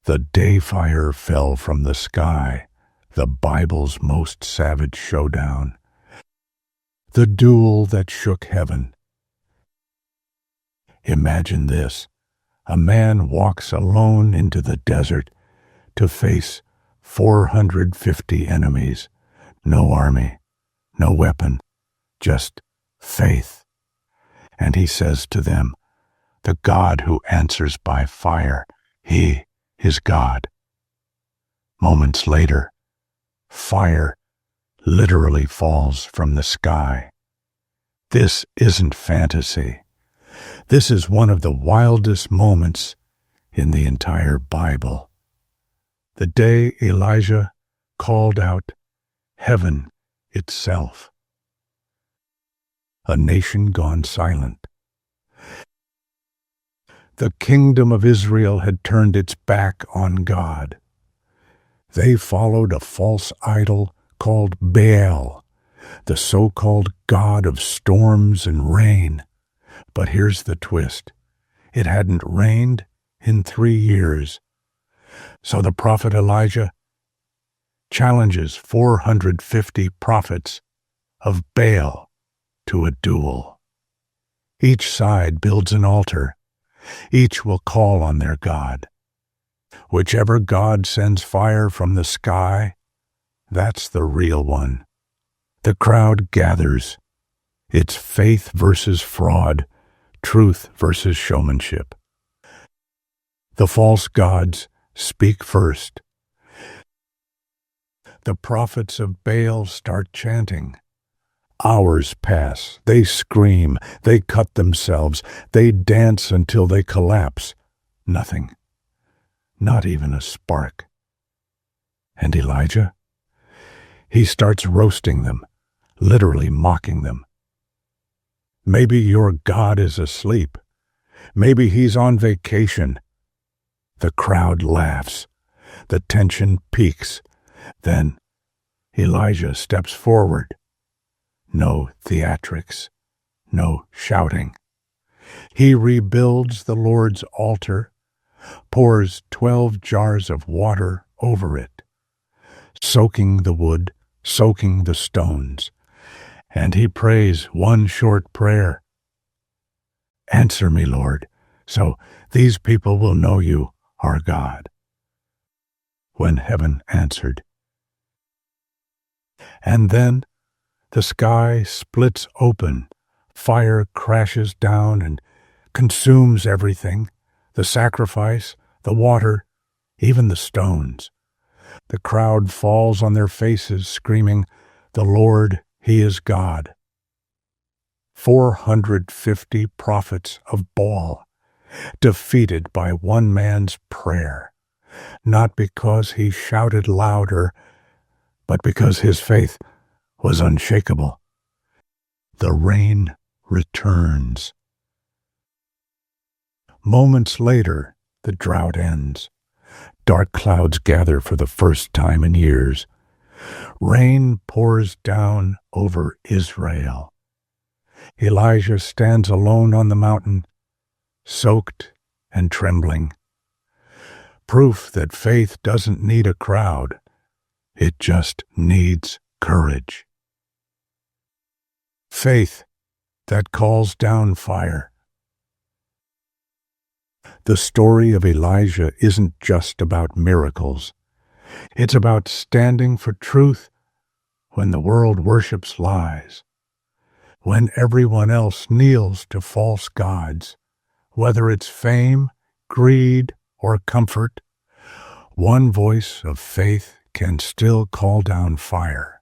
The day fire fell from the sky, the Bible's most savage showdown, the duel that shook heaven. Imagine this. A man walks alone into the desert to face 450 enemies. No army, no weapon, just faith. And he says to them, the God who answers by fire, he is God. Moments later, fire literally falls from the sky. This isn't fantasy. This is one of the wildest moments in the entire Bible. The day Elijah called out heaven itself. A nation gone silent. The kingdom of Israel had turned its back on God. They followed a false idol called Baal, the so-called god of storms and rain. But here's the twist. It hadn't rained in 3 years. So the prophet Elijah challenges 450 prophets of Baal to a duel. Each side builds an altar. Each will call on their god. Whichever god sends fire from the sky, that's the real one. The crowd gathers. It's faith versus fraud, truth versus showmanship. The false gods speak first. The prophets of Baal start chanting. Hours pass. They scream. They cut themselves. They dance until they collapse. Nothing. Not even a spark. And Elijah? He starts roasting them, literally mocking them. Maybe your God is asleep. Maybe he's on vacation. The crowd laughs. The tension peaks. Then Elijah steps forward. No theatrics. No shouting. He rebuilds the Lord's altar, pours 12 jars of water over it, soaking the wood, soaking the stones, and he prays one short prayer. Answer me, Lord, so these people will know you are God. When heaven answered. And then the sky splits open, fire crashes down and consumes everything, the sacrifice, the water, even the stones. The crowd falls on their faces, screaming, "The Lord, He is God." 450 prophets of Baal, defeated by one man's prayer, not because he shouted louder, but because his faith was unshakable. The rain returns. Moments later, the drought ends. Dark clouds gather for the first time in years. Rain pours down over Israel. Elijah stands alone on the mountain, soaked and trembling. Proof that faith doesn't need a crowd. It just needs courage. Faith that calls down fire. The story of Elijah isn't just about miracles. It's about standing for truth when the world worships lies, when everyone else kneels to false gods, whether it's fame, greed, or comfort. One voice of faith can still call down fire.